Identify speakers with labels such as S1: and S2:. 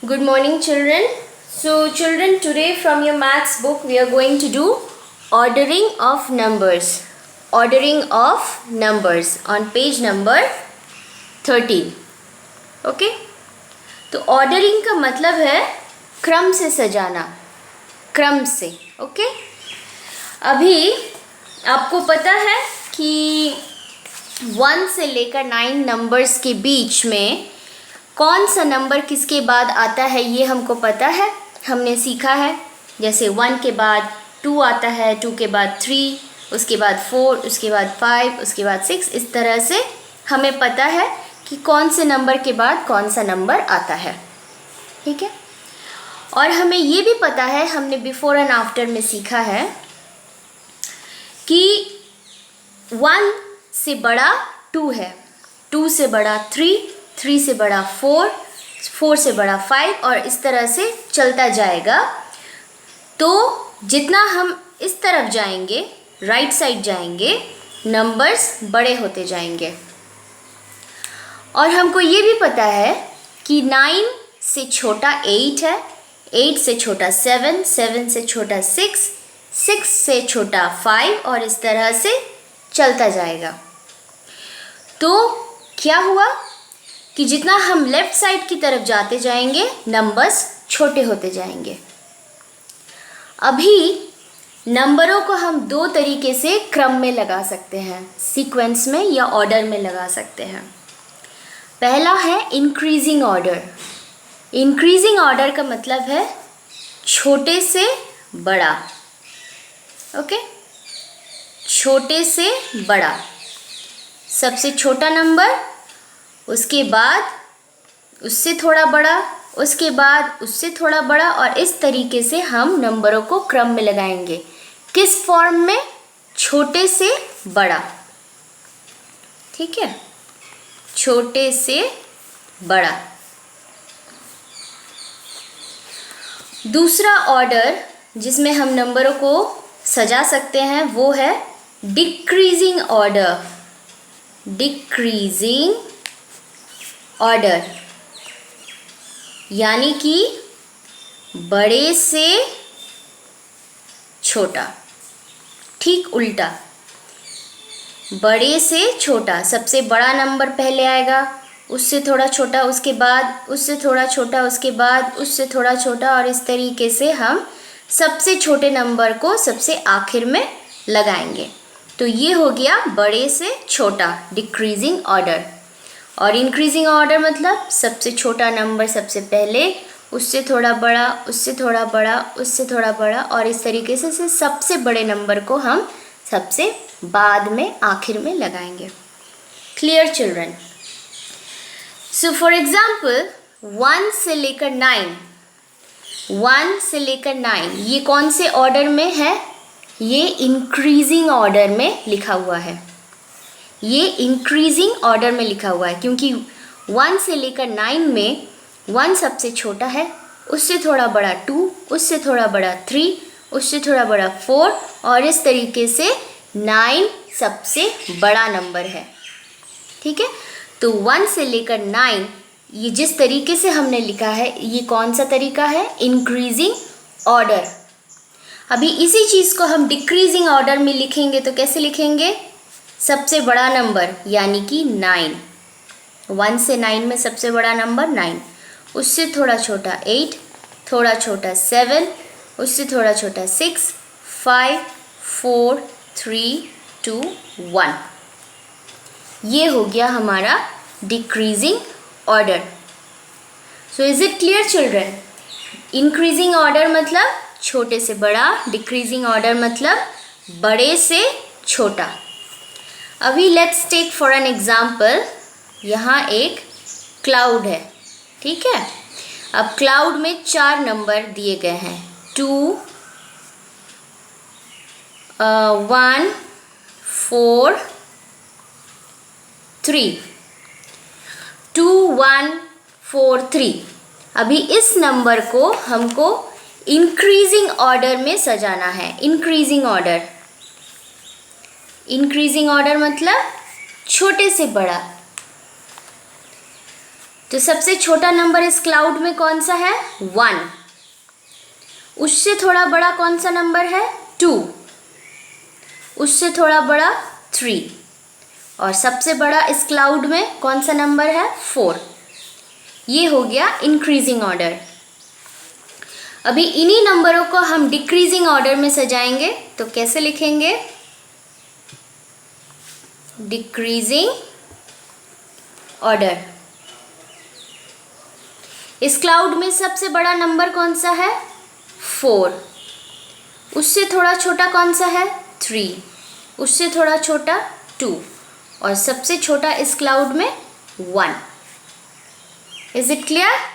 S1: Good morning, children. So, children, today from your maths book, we are going to do ordering of numbers. Ordering of numbers on page number 13. Okay? तो ordering का मतलब है क्रम से सजाना, क्रम से. ओके? अभी आपको पता है कि 1 से लेकर 9 नंबर्स के बीच में कौन सा नंबर किसके बाद आता है ये हमको पता है, हमने सीखा है. जैसे 1 के बाद 2 आता है, 2 के बाद 3, उसके बाद 4, उसके बाद 5, उसके बाद 6. इस तरह से हमें पता है कि कौन से नंबर के बाद कौन सा नंबर आता है. ठीक है. और हमें ये भी पता है, हमने बिफोर एंड आफ्टर में सीखा है कि 1 से बड़ा 2 है, 2 से बड़ा 3, 3 से बड़ा 4, 4 से बड़ा 5 और इस तरह से चलता जाएगा. तो जितना हम इस तरफ जाएंगे, राइट साइड जाएंगे, नंबर्स बड़े होते जाएंगे. और हमको ये भी पता है कि 9 से छोटा 8 है, 8 से छोटा 7, 7 से छोटा 6, 6 से छोटा 5 और इस तरह से चलता जाएगा. तो क्या हुआ कि जितना हम लेफ़्ट साइड की तरफ जाते जाएंगे, नंबर्स छोटे होते जाएंगे. अभी नंबरों को हम दो तरीके से क्रम में लगा सकते हैं, सीक्वेंस में या ऑर्डर में लगा सकते हैं. पहला है इंक्रीजिंग ऑर्डर. इंक्रीजिंग ऑर्डर का मतलब है छोटे से बड़ा. ओके, छोटे से बड़ा. सबसे छोटा नंबर, उसके बाद उससे थोड़ा बड़ा, उसके बाद उससे थोड़ा बड़ा और इस तरीके से हम नंबरों को क्रम में लगाएंगे. किस फॉर्म में? छोटे से बड़ा. ठीक है, छोटे से बड़ा. दूसरा ऑर्डर जिसमें हम नंबरों को सजा सकते हैं वो है डिक्रीजिंग ऑर्डर. डिक्रीजिंग ऑर्डर यानी कि बड़े से छोटा. ठीक उल्टा, बड़े से छोटा. सबसे बड़ा नंबर पहले आएगा, उससे थोड़ा छोटा, उसके बाद उससे थोड़ा छोटा, उसके बाद उससे थोड़ा छोटा और इस तरीके से हम सबसे छोटे नंबर को सबसे आखिर में लगाएंगे. तो ये हो गया बड़े से छोटा, डिक्रीजिंग ऑर्डर. और इंक्रीजिंग ऑर्डर मतलब सबसे छोटा नंबर सबसे पहले, उससे थोड़ा बड़ा, उससे थोड़ा बड़ा, उससे थोड़ा बड़ा और इस तरीके से सबसे बड़े नंबर को हम सबसे बाद में आखिर में लगाएंगे. Clear children? So for example 1 से लेकर 9, 1 से लेकर 9 ये कौन से ऑर्डर में है? ये इंक्रीजिंग ऑर्डर में लिखा हुआ है. ये इंक्रीजिंग ऑर्डर में लिखा हुआ है क्योंकि 1 से लेकर 9 में 1 सबसे छोटा है, उससे थोड़ा बड़ा 2, उससे थोड़ा बड़ा 3, उससे थोड़ा बड़ा 4 और इस तरीके से 9 सबसे बड़ा नंबर है. ठीक है. तो 1 से लेकर 9 ये जिस तरीके से हमने लिखा है, ये कौन सा तरीका है? Increasing order. अभी इसी चीज़ को हम डिक्रीजिंग ऑर्डर में लिखेंगे तो कैसे लिखेंगे? सबसे बड़ा नंबर यानी कि 9. 1 से 9 में सबसे बड़ा नंबर 9, उससे थोड़ा छोटा 8, थोड़ा छोटा 7, उससे थोड़ा छोटा 6, 5, 4, 3, 2, 1. ये हो गया हमारा decreasing order. So is it clear children? Increasing order मतलब छोटे से बड़ा, डिक्रीजिंग ऑर्डर मतलब बड़े से छोटा. अभी let's take for an example, यहाँ एक क्लाउड है. ठीक है. अब क्लाउड में 4 नंबर दिए गए हैं, 2, 1, 4, 3. 2, 1, 4, 3. अभी इस नंबर को हमको इंक्रीजिंग ऑर्डर में सजाना है. इंक्रीजिंग ऑर्डर, इंक्रीजिंग ऑर्डर मतलब छोटे से बड़ा. तो सबसे छोटा नंबर इस क्लाउड में कौन सा है? 1। उससे थोड़ा बड़ा कौन सा नंबर है? 2। उससे थोड़ा बड़ा 3 और सबसे बड़ा इस क्लाउड में कौन सा नंबर है? 4। ये हो गया इंक्रीजिंग ऑर्डर। अभी इन्हीं नंबरों को हम डिक्रीजिंग ऑर्डर में सजाएंगे, तो कैसे लिखेंगे? Decreasing order. इस क्लाउड में सबसे बड़ा नंबर कौन सा है? 4। उससे थोड़ा छोटा कौन सा है? 3। उससे थोड़ा छोटा 2 और सबसे छोटा इस क्लाउड में 1। Is it clear?